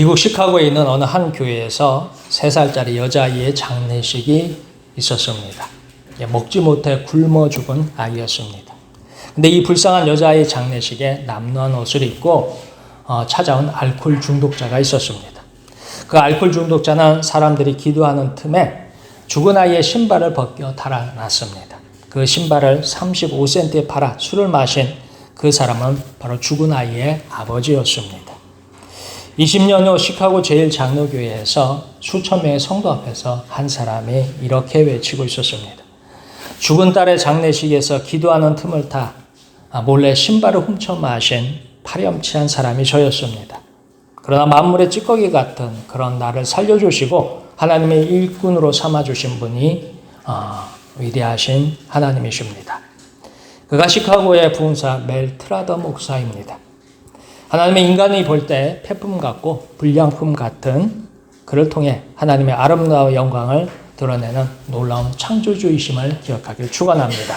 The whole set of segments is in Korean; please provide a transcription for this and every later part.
미국 시카고에 있는 어느 한 교회에서 3살짜리 여자아이의 장례식이 있었습니다. 먹지 못해 굶어 죽은 아이였습니다. 근데 이 불쌍한 여자아이의 장례식에 남루한 옷을 입고 찾아온 알코올 중독자가 있었습니다. 그 알코올 중독자는 사람들이 기도하는 틈에 죽은 아이의 신발을 벗겨 달아놨습니다. 그 신발을 35센트에 팔아 술을 마신 그 사람은 바로 죽은 아이의 아버지였습니다. 20년 후 시카고 제1장로교회에서 수천 명의 성도 앞에서 한 사람이 이렇게 외치고 있었습니다. 죽은 딸의 장례식에서 기도하는 틈을 타 몰래 신발을 훔쳐 마신 파렴치한 사람이 저였습니다. 그러나 만물의 찌꺼기 같은 그런 나를 살려주시고 하나님의 일꾼으로 삼아주신 분이 위대하신 하나님이십니다. 그가 시카고의 부흥사 멜 트라더 목사입니다. 하나님의 인간이 볼 때 폐품 같고 불량품 같은 그를 통해 하나님의 아름다운 영광을 드러내는 놀라운 창조주이심을 기억하길 축원합니다.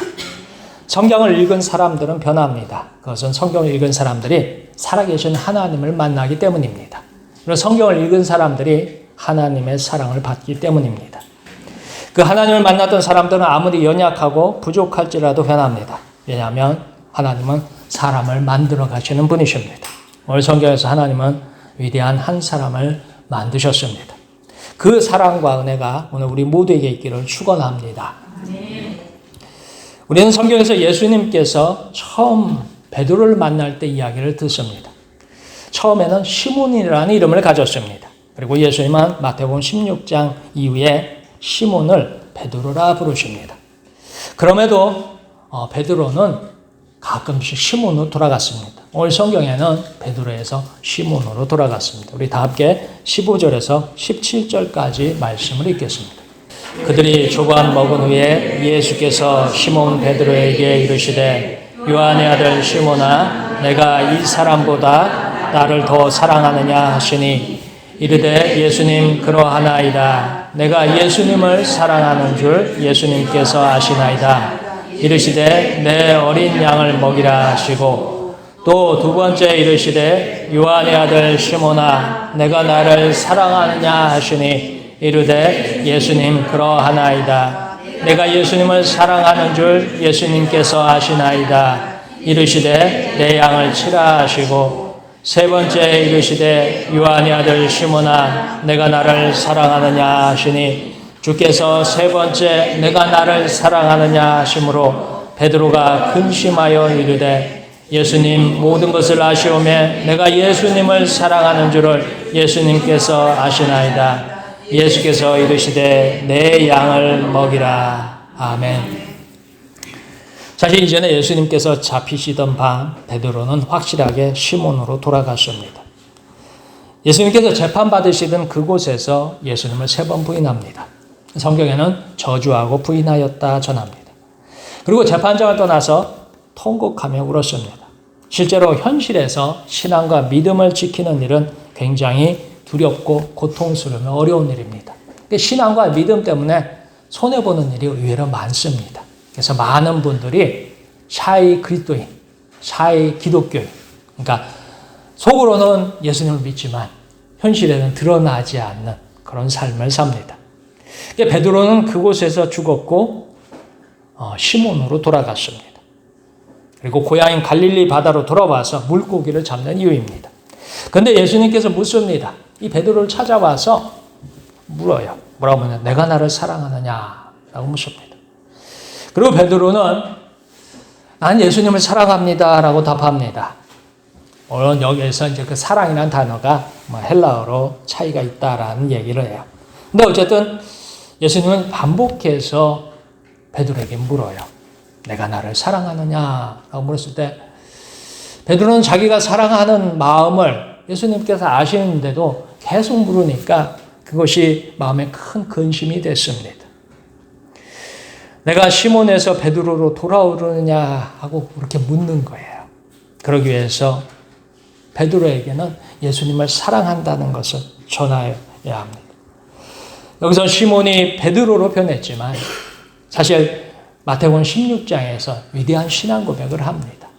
성경을 읽은 사람들은 변합니다. 그것은 성경을 읽은 사람들이 살아계신 하나님을 만나기 때문입니다. 그리고 성경을 읽은 사람들이 하나님의 사랑을 받기 때문입니다. 그 하나님을 만났던 사람들은 아무리 연약하고 부족할지라도 변합니다. 왜냐하면 하나님은 사람을 만들어 가시는 분이십니다. 오늘 성경에서 하나님은 위대한 한 사람을 만드셨습니다. 그 사랑과 은혜가 오늘 우리 모두에게 있기를 축원합니다. 우리는 성경에서 예수님께서 처음 베드로를 만날 때 이야기를 듣습니다. 처음에는 시몬이라는 이름을 가졌습니다. 그리고 예수님은 마태복음 16장 이후에 시몬을 베드로라 부르십니다. 그럼에도 베드로는 가끔씩 시몬으로 돌아갔습니다. 오늘 성경에는 베드로에서 시몬으로 돌아갔습니다. 우리 다 함께 15절에서 17절까지 말씀을 읽겠습니다. 그들이 조반 먹은 후에 예수께서 시몬 베드로에게 이르시되 요한의 아들 시몬아 내가 이 사람보다 나를 더 사랑하느냐 하시니 이르되 예수님 그러하나이다. 내가 예수님을 사랑하는 줄 예수님께서 아시나이다. 이르시되 내 어린 양을 먹이라 하시고 또 두 번째 이르시되 요한의 아들 시몬아 내가 나를 사랑하느냐 하시니 이르되 예수님 그러하나이다. 내가 예수님을 사랑하는 줄 예수님께서 아시나이다. 이르시되 내 양을 치라 하시고 세 번째 이르시되 요한의 아들 시몬아 내가 나를 사랑하느냐 하시니 주께서 세 번째 내가 나를 사랑하느냐 하심으로 베드로가 근심하여 이르되 예수님 모든 것을 아시오매 내가 예수님을 사랑하는 줄을 예수님께서 아시나이다. 예수께서 이르시되 내 양을 먹이라. 아멘. 사실 이전에 예수님께서 잡히시던 밤 베드로는 확실하게 시몬으로 돌아갔습니다. 예수님께서 재판받으시던 그곳에서 예수님을 3번 부인합니다. 성경에는 저주하고 부인하였다 전합니다. 그리고 재판장을 떠나서 통곡하며 울었습니다. 실제로 현실에서 신앙과 믿음을 지키는 일은 굉장히 두렵고 고통스러우며 어려운 일입니다. 신앙과 믿음 때문에 손해보는 일이 의외로 많습니다. 그래서 많은 분들이 샤이 그리스도인, 샤이 기독교인, 그러니까 속으로는 예수님을 믿지만 현실에는 드러나지 않는 그런 삶을 삽니다. 베드로는 그곳에서 죽었고 시몬으로 돌아갔습니다. 그리고 고향인 갈릴리 바다로 돌아와서 물고기를 잡는 이유입니다. 그런데 예수님께서 묻습니다. 이 베드로를 찾아와서 물어요. 뭐라고 하냐? 내가 나를 사랑하느냐? 라고 묻습니다. 그리고 베드로는 난 예수님을 사랑합니다. 라고 답합니다. 물론 여기에서 이제 그 사랑이라는 단어가 헬라어로 차이가 있다라는 얘기를 해요. 근데 어쨌든 예수님은 반복해서 베드로에게 물어요. 내가 나를 사랑하느냐? 라고 물었을 때 베드로는 자기가 사랑하는 마음을 예수님께서 아시는데도 계속 물으니까 그것이 마음에 큰 근심이 됐습니다. 내가 시몬에서 베드로로 돌아오느냐 하고 그렇게 묻는 거예요. 그러기 위해서 베드로에게는 예수님을 사랑한다는 것을 전해야 합니다. 여기서 시몬이 베드로로 변했지만 사실 마태복음 16장에서 위대한 신앙 고백을 합니다.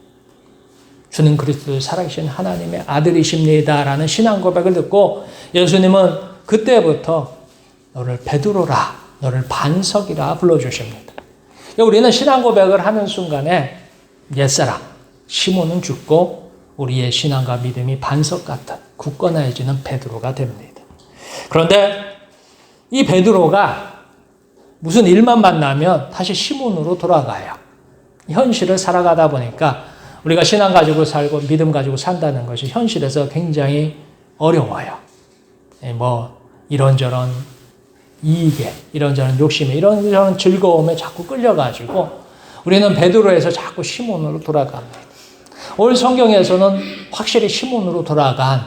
주는 그리스도 살아계신 하나님의 아들이십니다라는 신앙 고백을 듣고 예수님은 그때부터 너를 베드로라, 너를 반석이라 불러주십니다. 우리는 신앙 고백을 하는 순간에 옛사람 시몬은 죽고 우리의 신앙과 믿음이 반석 같은 굳건해지는 베드로가 됩니다. 그런데 이 베드로가 무슨 일만 만나면 다시 시몬으로 돌아가요. 현실을 살아가다 보니까 우리가 신앙 가지고 살고 믿음 가지고 산다는 것이 현실에서 굉장히 어려워요. 이런저런 이익에, 이런저런 욕심에, 이런저런 즐거움에 자꾸 끌려가지고 우리는 베드로에서 자꾸 시몬으로 돌아갑니다. 오늘 성경에서는 확실히 시몬으로 돌아간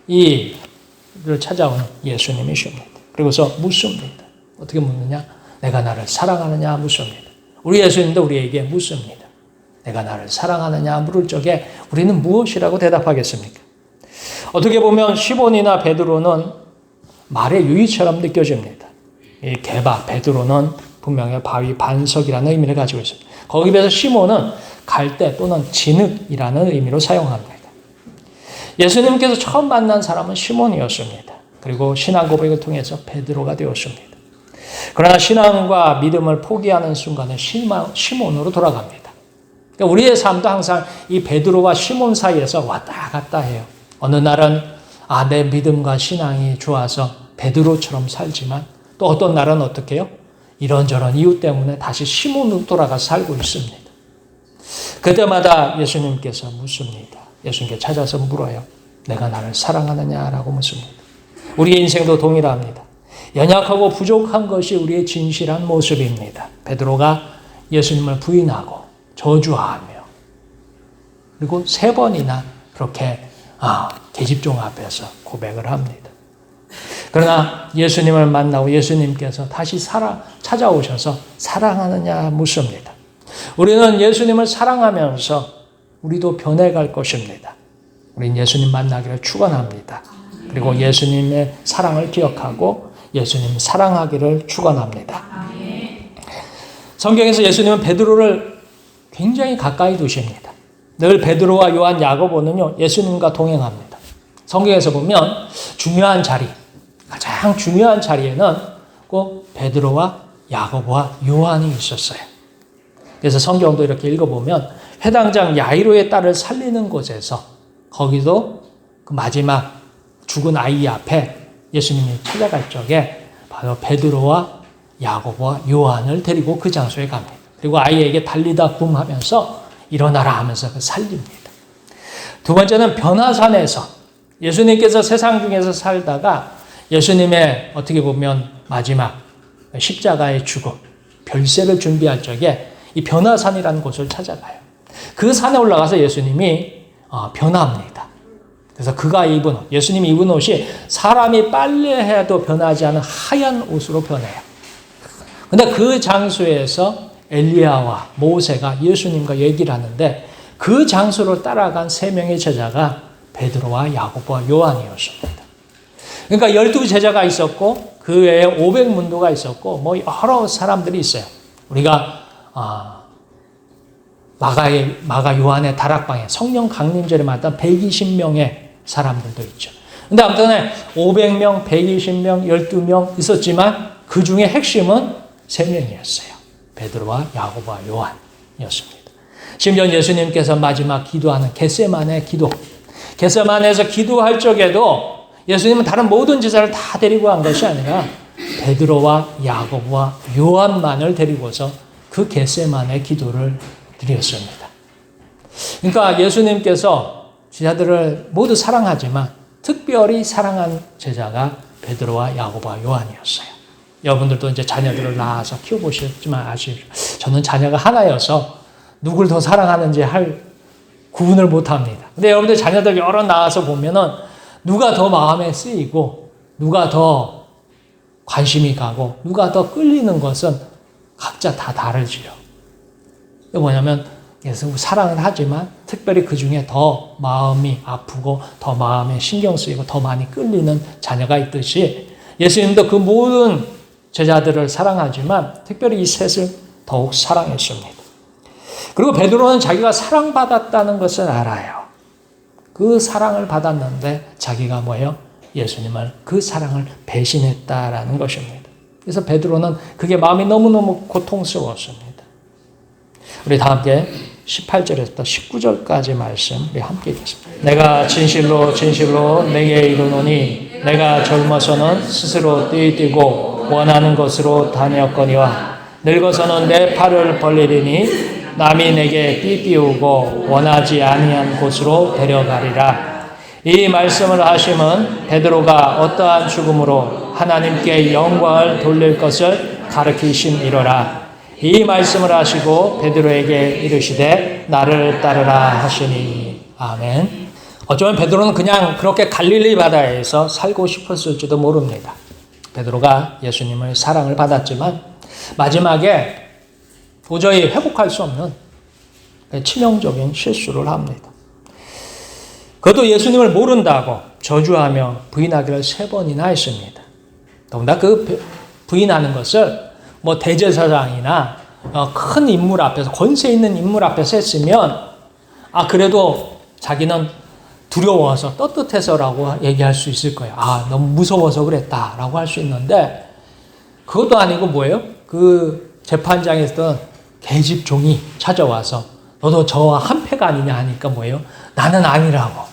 이를 찾아오는 예수님이십니다. 그리고서 묻습니다. 어떻게 묻느냐? 내가 나를 사랑하느냐 묻습니다. 우리 예수님도 우리에게 묻습니다. 내가 나를 사랑하느냐 물을 적에 우리는 무엇이라고 대답하겠습니까? 어떻게 보면 시몬이나 베드로는 말의 유의처럼 느껴집니다. 이 게바, 베드로는 분명히 바위 반석이라는 의미를 가지고 있습니다. 거기에 비해서 시몬은 갈대 또는 진흙이라는 의미로 사용합니다. 예수님께서 처음 만난 사람은 시몬이었습니다. 그리고 신앙 고백을 통해서 베드로가 되었습니다. 그러나 신앙과 믿음을 포기하는 순간에 시몬으로 돌아갑니다. 그러니까 우리의 삶도 항상 이 베드로와 시몬 사이에서 왔다 갔다 해요. 어느 날은 내 믿음과 신앙이 좋아서 베드로처럼 살지만 또 어떤 날은 어떻게 해요? 이런저런 이유 때문에 다시 시몬으로 돌아가서 살고 있습니다. 그때마다 예수님께서 묻습니다. 예수님께 찾아서 물어요. 내가 나를 사랑하느냐라고 묻습니다. 우리의 인생도 동일합니다. 연약하고 부족한 것이 우리의 진실한 모습입니다. 베드로가 예수님을 부인하고 저주하며 그리고 3번이나 그렇게 계집종 앞에서 고백을 합니다. 그러나 예수님을 만나고 예수님께서 다시 찾아오셔서 사랑하느냐 묻습니다. 우리는 예수님을 사랑하면서 우리도 변해갈 것입니다. 우리는 예수님 만나기를 축원합니다. 그리고 예수님의 사랑을 기억하고 예수님 사랑하기를 축원합니다. 성경에서 예수님은 베드로를 굉장히 가까이 두십니다. 늘 베드로와 요한, 야고보는요 예수님과 동행합니다. 성경에서 보면 중요한 자리, 가장 중요한 자리에는 꼭 베드로와 야고보와 요한이 있었어요. 그래서 성경도 이렇게 읽어보면 회당장 야이로의 딸을 살리는 곳에서 거기도 그 마지막 죽은 아이 앞에 예수님이 찾아갈 적에 바로 베드로와 야고보와 요한을 데리고 그 장소에 갑니다. 그리고 아이에게 달리다 붐 하면서 일어나라 하면서 살립니다. 두 번째는 변화산에서 예수님께서 세상 중에서 살다가 예수님의 어떻게 보면 마지막 십자가의 죽음, 별세를 준비할 적에 이 변화산이라는 곳을 찾아가요. 그 산에 올라가서 예수님이 변화합니다. 그래서 그가 입은 옷, 예수님이 입은 옷이 사람이 빨래해도 변하지 않은 하얀 옷으로 변해요. 근데 그 장소에서 엘리야와 모세가 예수님과 얘기를 하는데 그 장소를 따라간 3명의 제자가 베드로와 야고보와 요한이었습니다. 그러니까 12제자가 있었고 그 외에 500문도가 있었고 여러 사람들이 있어요. 우리가 마가 요한의 다락방에 성령 강림절에 맞던 120명의 사람들도 있죠. 근데 아무튼 500명, 120명, 12명 있었지만 그 중에 핵심은 3명이었어요. 베드로와 야고보와 요한이었습니다. 심지어 예수님께서 마지막 기도하는 겟세마네 기도. 겟세마네에서 기도할 적에도 예수님은 다른 모든 제자를 다 데리고 간 것이 아니라 베드로와 야고보와 요한만을 데리고서 그 겟세마네 기도를 드렸습니다. 그러니까 예수님께서 제자들을 모두 사랑하지만 특별히 사랑한 제자가 베드로와 야고보와 요한이었어요. 여러분들도 이제 자녀들을 낳아서 키워보셨지만 아시죠? 저는 자녀가 하나여서 누굴 더 사랑하는지 할 구분을 못합니다. 근데 여러분들 자녀들 여러 낳아서 보면은 누가 더 마음에 쓰이고 누가 더 관심이 가고 누가 더 끌리는 것은 각자 다 다르지요. 이게 뭐냐면 예수 사랑을 하지만 특별히 그 중에 더 마음이 아프고 더 마음에 신경 쓰이고 더 많이 끌리는 자녀가 있듯이 예수님도 그 모든 제자들을 사랑하지만 특별히 이 셋을 더욱 사랑했습니다. 그리고 베드로는 자기가 사랑받았다는 것을 알아요. 그 사랑을 받았는데 자기가 뭐예요? 예수님을, 그 사랑을 배신했다라는 것입니다. 그래서 베드로는 그게 마음이 너무너무 고통스러웠습니다. 우리 다 함께 18절에서 19절까지 말씀 우리 함께 읽겠습니다. 내가 진실로 진실로 내게 이르노니 내가 젊어서는 스스로 뛰뛰고 원하는 곳으로 다녔거니와 늙어서는 내 팔을 벌리리니 남이 내게 띠띠우고 원하지 아니한 곳으로 데려가리라. 이 말씀을 하심은 베드로가 어떠한 죽음으로 하나님께 영광을 돌릴 것을 가르치심이로라. 이 말씀을 하시고 베드로에게 이르시되 나를 따르라 하시니. 아멘. 어쩌면 베드로는 그냥 그렇게 갈릴리 바다에서 살고 싶었을지도 모릅니다. 베드로가 예수님의 사랑을 받았지만 마지막에 도저히 회복할 수 없는 치명적인 실수를 합니다. 그것도 예수님을 모른다고 저주하며 부인하기를 3번이나 했습니다. 더군다나 그 부인하는 것을 뭐 대제사장이나 큰 인물 앞에서, 권세 있는 인물 앞에서 했으면 그래도 자기는 두려워서 떳떳해서라고 얘기할 수 있을 거예요. 너무 무서워서 그랬다라고 할 수 있는데 그것도 아니고 뭐예요? 그 재판장에 있던 계집 종이 찾아와서 너도 저와 한패가 아니냐 하니까 뭐예요? 나는 아니라고.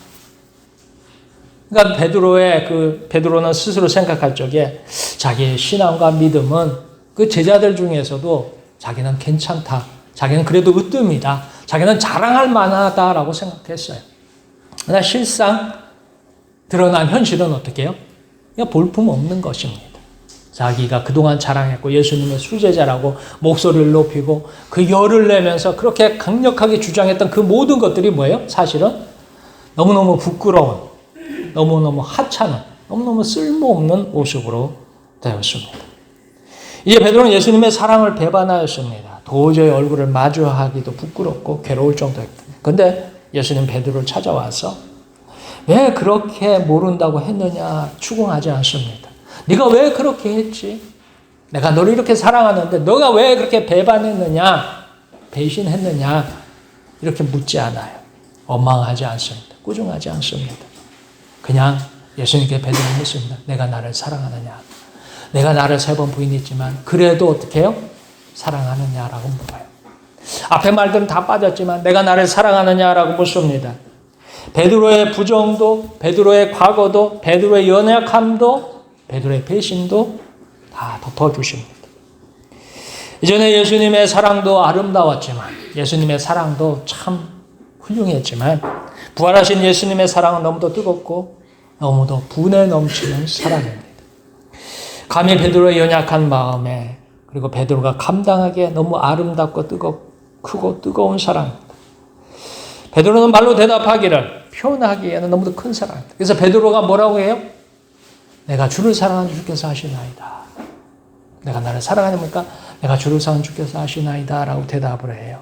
그러니까 베드로는 스스로 생각할 적에 자기의 신앙과 믿음은 그 제자들 중에서도 자기는 괜찮다. 자기는 그래도 으뜸이다. 자기는 자랑할 만하다라고 생각했어요. 그러나 실상 드러난 현실은 어떻게 해요? 그냥 볼품 없는 것입니다. 자기가 그동안 자랑했고 예수님의 수제자라고 목소리를 높이고 그 열을 내면서 그렇게 강력하게 주장했던 그 모든 것들이 뭐예요? 사실은 너무너무 부끄러운, 너무너무 하찮은, 너무너무 쓸모없는 모습으로 되었습니다. 이제 베드로는 예수님의 사랑을 배반하였습니다. 도저히 얼굴을 마주하기도 부끄럽고 괴로울 정도였다. 그런데 예수님 베드로를 찾아와서 왜 그렇게 모른다고 했느냐 추궁하지 않습니다. 네가 왜 그렇게 했지? 내가 너를 이렇게 사랑하는데 너가 왜 그렇게 배반했느냐? 배신했느냐? 이렇게 묻지 않아요. 원망하지 않습니다. 꾸중하지 않습니다. 그냥 예수님께 베드로를 묻습니다. 내가 나를 사랑하느냐? 내가 나를 3번 부인했지만 그래도 어떻게 해요? 사랑하느냐라고 물어요. 앞에 말들은 다 빠졌지만 내가 나를 사랑하느냐라고 묻습니다. 베드로의 부정도, 베드로의 과거도, 베드로의 연약함도, 베드로의 배신도 다 덮어주십니다. 이전에 예수님의 사랑도 아름다웠지만 예수님의 사랑도 참 훌륭했지만 부활하신 예수님의 사랑은 너무도 뜨겁고 너무도 분에 넘치는 사랑입니다. 감히 베드로의 연약한 마음에 그리고 베드로가 감당하기에 너무 아름답고 크고 뜨거운 사랑입니다. 베드로는 말로 대답하기를 표현하기에는 너무도 큰 사랑입니다. 그래서 베드로가 뭐라고 해요? 내가 주를 사랑하는 주께서 하시나이다. 내가 나를 사랑하니까 내가 주를 사랑하는 주께서 하시나이다 라고 대답을 해요.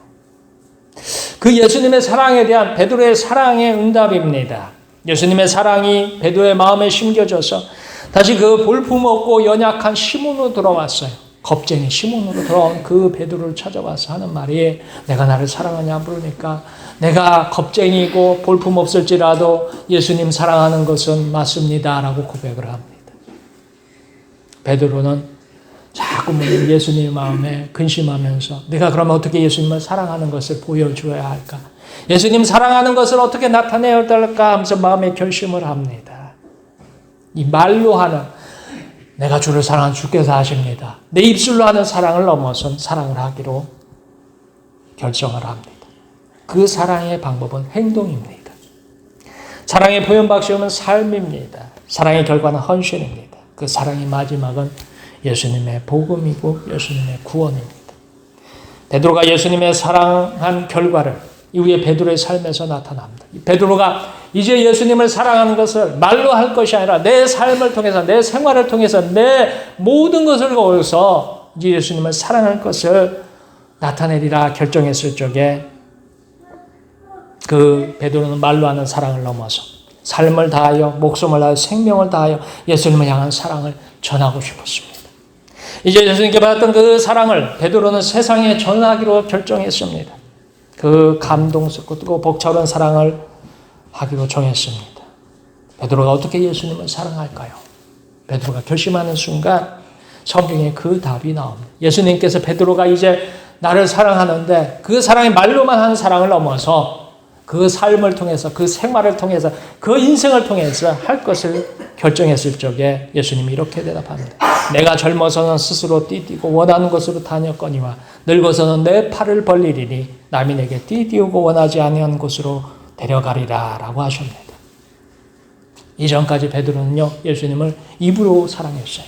그 예수님의 사랑에 대한 베드로의 사랑의 응답입니다. 예수님의 사랑이 베드로의 마음에 심겨져서 다시 그 볼품없고 연약한 시몬으로 돌아왔어요. 겁쟁이 시몬으로 돌아온 그 베드로를 찾아와서 하는 말이 내가 나를 사랑하냐 물으니까 내가 겁쟁이고 볼품없을지라도 예수님 사랑하는 것은 맞습니다 라고 고백을 합니다. 베드로는 자꾸 예수님 마음에 근심하면서 내가 그러면 어떻게 예수님을 사랑하는 것을 보여줘야 할까? 예수님 사랑하는 것을 어떻게 나타내야 될까 하면서 마음에 결심을 합니다. 이 말로 하는 내가 주를 사랑하는 주께서 하십니다. 내 입술로 하는 사랑을 넘어선 사랑을 하기로 결정을 합니다. 그 사랑의 방법은 행동입니다. 사랑의 표현 방식은 삶입니다. 사랑의 결과는 헌신입니다. 그 사랑의 마지막은 예수님의 복음이고 예수님의 구원입니다. 베드로가 예수님의 사랑한 결과를 이후에 베드로의 삶에서 나타납니다. 베드로가 이제 예수님을 사랑하는 것을 말로 할 것이 아니라 내 삶을 통해서 내 생활을 통해서 내 모든 것을 거울서 이제 예수님을 사랑할 것을 나타내리라 결정했을 적에 그 베드로는 말로 하는 사랑을 넘어서 삶을 다하여 목숨을 다하여 생명을 다하여 예수님을 향한 사랑을 전하고 싶었습니다. 이제 예수님께 받았던 그 사랑을 베드로는 세상에 전하기로 결정했습니다. 그 감동스럽고 뜨거워 벅차오른 사랑을 하기로 정했습니다. 베드로가 어떻게 예수님을 사랑할까요? 베드로가 결심하는 순간 성경에 그 답이 나옵니다. 예수님께서 베드로가 이제 나를 사랑하는데 그 사랑이 말로만 하는 사랑을 넘어서 그 삶을 통해서 그 생활을 통해서 그 인생을 통해서 할 것을 결정했을 적에 예수님이 이렇게 대답합니다. 내가 젊어서는 스스로 띠띠고 원하는 곳으로 다녔거니와 늙어서는 내 팔을 벌리리니 남이 내게 띠띠우고 원하지 아니하는 곳으로 데려가리라 라고 하십니다. 이전까지 베드로는요 예수님을 입으로 사랑했어요.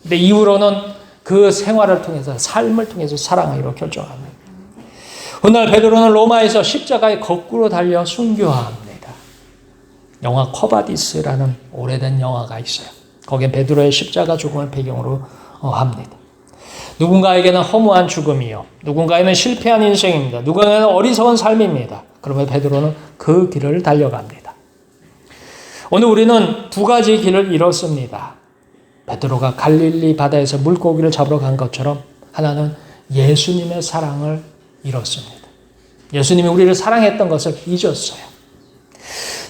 근데 이후로는 그 생활을 통해서 삶을 통해서 사랑하기로 결정합니다. 훗날 베드로는 로마에서 십자가에 거꾸로 달려 순교합니다. 영화 커바디스라는 오래된 영화가 있어요. 거기에 베드로의 십자가 죽음을 배경으로 합니다. 누군가에게는 허무한 죽음이요. 누군가에는 실패한 인생입니다. 누군가에는 어리석은 삶입니다. 그러면 베드로는 그 길을 달려갑니다. 오늘 우리는 두 가지 길을 잃었습니다. 베드로가 갈릴리 바다에서 물고기를 잡으러 간 것처럼 하나는 예수님의 사랑을 잃었습니다. 예수님이 우리를 사랑했던 것을 잊었어요.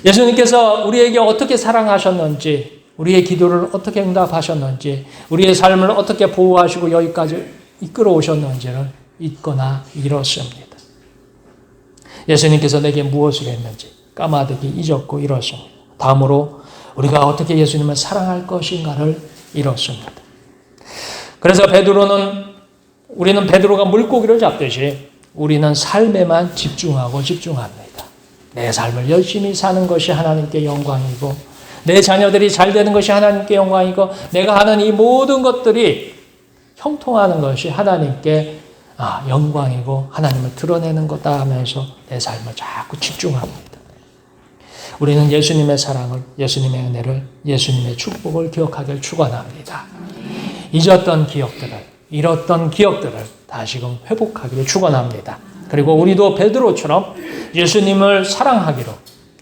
예수님께서 우리에게 어떻게 사랑하셨는지, 우리의 기도를 어떻게 응답하셨는지, 우리의 삶을 어떻게 보호하시고 여기까지 이끌어 오셨는지를 잊거나 잃었습니다. 예수님께서 내게 무엇을 했는지 까마득히 잊었고 잃었습니다. 다음으로 우리가 어떻게 예수님을 사랑할 것인가를 잃었습니다. 그래서 우리는 베드로가 물고기를 잡듯이 우리는 삶에만 집중합니다. 내 삶을 열심히 사는 것이 하나님께 영광이고 내 자녀들이 잘 되는 것이 하나님께 영광이고 내가 하는 이 모든 것들이 형통하는 것이 하나님께 영광이고 하나님을 드러내는 거다 하면서 내 삶을 자꾸 집중합니다. 우리는 예수님의 사랑을, 예수님의 은혜를, 예수님의 축복을 기억하길 축원합니다. 잊었던 기억들을, 잃었던 기억들을 다시금 회복하기를 축원합니다. 그리고 우리도 베드로처럼 예수님을 사랑하기로,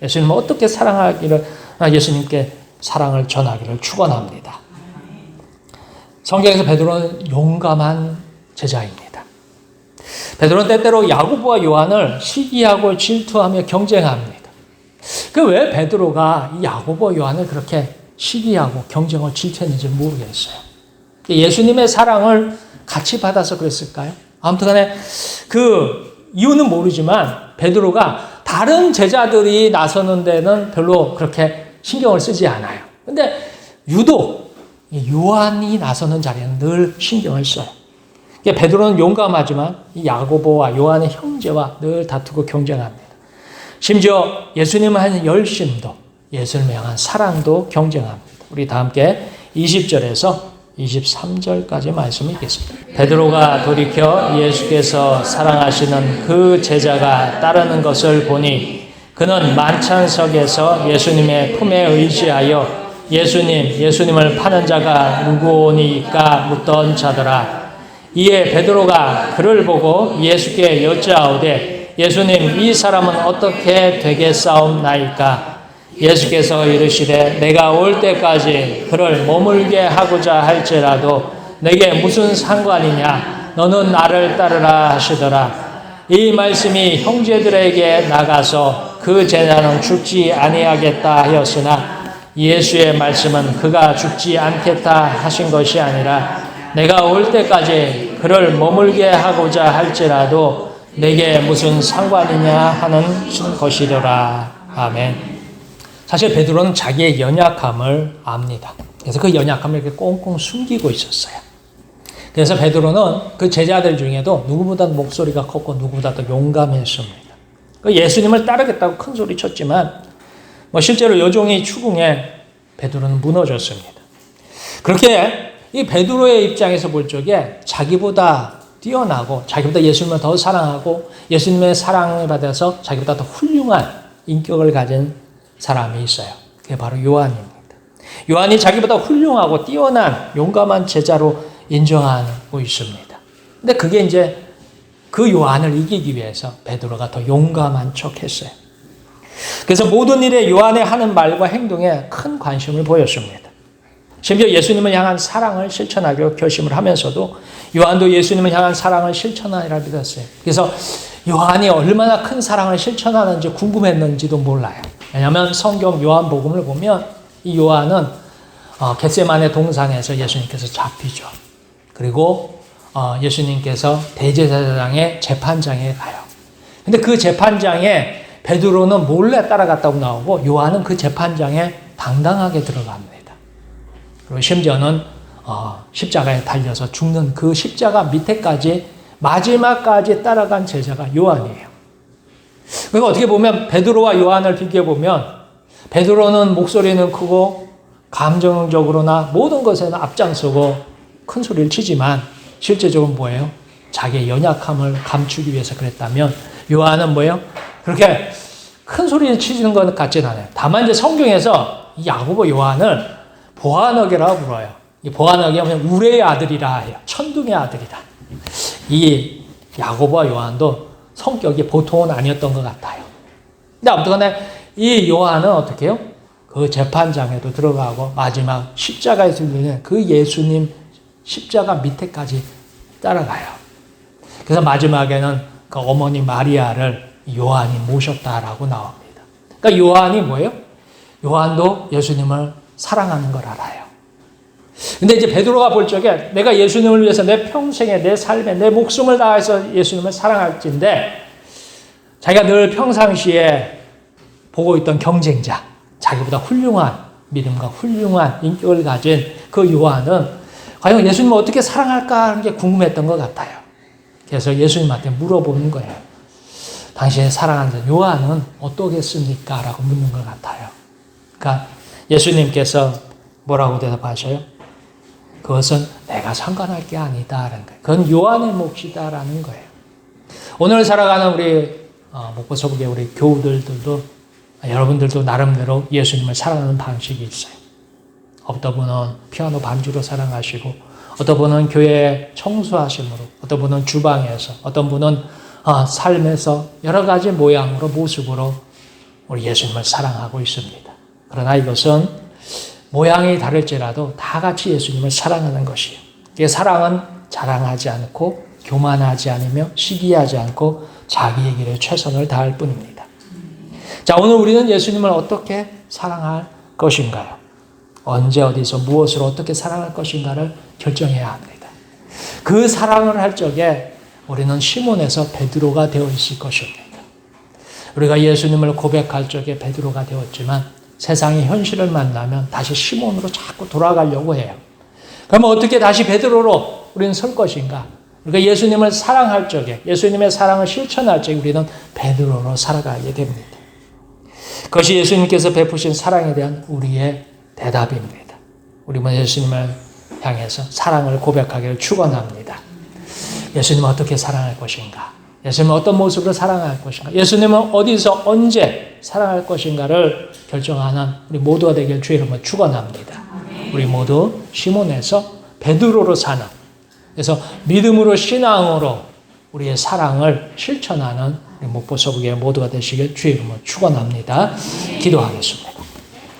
예수님을 어떻게 사랑하기를, 예수님께 사랑을 전하기를 축원합니다. 성경에서 베드로는 용감한 제자입니다. 베드로는 때때로 야고보와 요한을 시기하고 질투하며 경쟁합니다. 왜 베드로가 이 야고보 요한을 그렇게 시기하고 경쟁을 질투했는지 모르겠어요. 예수님의 사랑을 같이 받아서 그랬을까요? 아무튼 간에 그 이유는 모르지만 베드로가 다른 제자들이 나서는 데는 별로 그렇게 신경을 쓰지 않아요. 근데 유독 요한이 나서는 자리에는 늘 신경을 써요. 베드로는 용감하지만 이 야고보와 요한의 형제와 늘 다투고 경쟁합니다. 심지어 예수님을 하는 열심도, 예수님을 향한 사랑도 경쟁합니다. 우리 다 함께 20절에서 23절까지 말씀을 읽겠습니다. 베드로가 돌이켜 예수께서 사랑하시는 그 제자가 따르는 것을 보니 그는 만찬석에서 예수님의 품에 의지하여 예수님을 파는 자가 누구오니까 묻던 자더라. 이에 베드로가 그를 보고 예수께 여짜오되 예수님, 이 사람은 어떻게 되겠사옵나이까? 예수께서 이르시되 내가 올 때까지 그를 머물게 하고자 할지라도 내게 무슨 상관이냐? 너는 나를 따르라 하시더라. 이 말씀이 형제들에게 나가서 그 제자는 죽지 아니하겠다 하였으나 예수의 말씀은 그가 죽지 않겠다 하신 것이 아니라 내가 올 때까지 그를 머물게 하고자 할지라도 내게 무슨 상관이냐 하는 것이더라. 아멘. 사실 베드로는 자기의 연약함을 압니다. 그래서 그 연약함을 이렇게 꽁꽁 숨기고 있었어요. 그래서 베드로는 그 제자들 중에도 누구보다도 목소리가 컸고 누구보다도 용감했습니다. 예수님을 따르겠다고 큰 소리 쳤지만 실제로 여종의 추궁에 베드로는 무너졌습니다. 그렇게 이 베드로의 입장에서 볼 적에 자기보다 뛰어나고 자기보다 예수님을 더 사랑하고 예수님의 사랑을 받아서 자기보다 더 훌륭한 인격을 가진 사람이 있어요. 그게 바로 요한입니다. 요한이 자기보다 훌륭하고 뛰어난 용감한 제자로 인정하고 있습니다. 근데 그게 이제 그 요한을 이기기 위해서 베드로가 더 용감한 척했어요. 그래서 모든 일에 요한의 하는 말과 행동에 큰 관심을 보였습니다. 심지어 예수님을 향한 사랑을 실천하기로 결심을 하면서도 요한도 예수님을 향한 사랑을 실천하리라 믿었어요. 그래서 요한이 얼마나 큰 사랑을 실천하는지 궁금했는지도 몰라요. 왜냐하면 성경 요한복음을 보면 이 요한은 겟세마네 동산에서 예수님께서 잡히죠. 그리고 예수님께서 대제사장의 재판장에 가요. 근데 그 재판장에 베드로는 몰래 따라갔다고 나오고 요한은 그 재판장에 당당하게 들어갑니다. 그리고 심지어는 십자가에 달려서 죽는 그 십자가 밑에까지 마지막까지 따라간 제자가 요한이에요. 그러니까 어떻게 보면 베드로와 요한을 비교해보면 베드로는 목소리는 크고 감정적으로나 모든 것에는 앞장서고 큰 소리를 치지만 실제적으로 뭐예요? 자기의 연약함을 감추기 위해서 그랬다면 요한은 뭐예요? 그렇게 큰 소리를 치는 것 같지는 않아요. 다만 이제 성경에서 이 야고보 요한을 보아너게라고 불러요. 이 보아너게 하면 우레의 아들이라 해요. 천둥의 아들이다. 이 야고보와 요한도 성격이 보통은 아니었던 것 같아요. 근데 아무튼 간에 이 요한은 어떻게 해요? 그 재판장에도 들어가고 마지막 십자가에 들리는 그 예수님 십자가 밑에까지 따라가요. 그래서 마지막에는 그 어머니 마리아를 요한이 모셨다라고 나옵니다. 그러니까 요한이 뭐예요? 요한도 예수님을 사랑하는 걸 알아요. 근데 이제 베드로가 볼 적에 내가 예수님을 위해서 내 평생에 내 삶에 내 목숨을 다해서 예수님을 사랑할진데 자기가 늘 평상시에 보고 있던 경쟁자, 자기보다 훌륭한 믿음과 훌륭한 인격을 가진 그 요한은 과연 예수님을 어떻게 사랑할까 하는 게 궁금했던 것 같아요. 그래서 예수님한테 물어보는 거예요. 당신이 사랑하는 요한은 어떠겠습니까? 라고 묻는 것 같아요. 그러니까 예수님께서 뭐라고 대답하셔요? 그것은 내가 상관할 게 아니다라는 거예요. 그건 요한의 몫이다라는 거예요. 오늘 살아가는 우리 목포서북의 우리 교우들도 여러분들도 나름대로 예수님을 사랑하는 방식이 있어요. 어떤 분은 피아노 반주로 사랑하시고 어떤 분은 교회 청소하심으로 어떤 분은 주방에서 어떤 분은 삶에서 여러 가지 모양으로 모습으로 우리 예수님을 사랑하고 있습니다. 그러나 이것은 모양이 다를지라도 다 같이 예수님을 사랑하는 것이에요. 이 사랑은 자랑하지 않고 교만하지 않으며 시기하지 않고 자기의 길에 최선을 다할 뿐입니다. 자, 오늘 우리는 예수님을 어떻게 사랑할 것인가요? 언제 어디서 무엇을 어떻게 사랑할 것인가를 결정해야 합니다. 그 사랑을 할 적에 우리는 시몬에서 베드로가 되어 있을 것입니다. 우리가 예수님을 고백할 적에 베드로가 되었지만 세상의 현실을 만나면 다시 시몬으로 자꾸 돌아가려고 해요. 그러면 어떻게 다시 베드로로 우리는 설 것인가? 우리가 예수님을 사랑할 적에 예수님의 사랑을 실천할 적에 우리는 베드로로 살아가게 됩니다. 그것이 예수님께서 베푸신 사랑에 대한 우리의 대답입니다. 우리는 예수님을 향해서 사랑을 고백하기를 축원합니다. 예수님은 어떻게 사랑할 것인가? 예수님은 어떤 모습으로 사랑할 것인가? 예수님은 어디서 언제 사랑할 것인가를 결정하는 우리 모두가 되길 주의 이름으로 축원합니다. 우리 모두 시몬에서 베드로로 사는, 그래서 믿음으로 신앙으로 우리의 사랑을 실천하는 우리 목포서북의 모두가 되시길 주의 이름으로 축원합니다. 기도하겠습니다.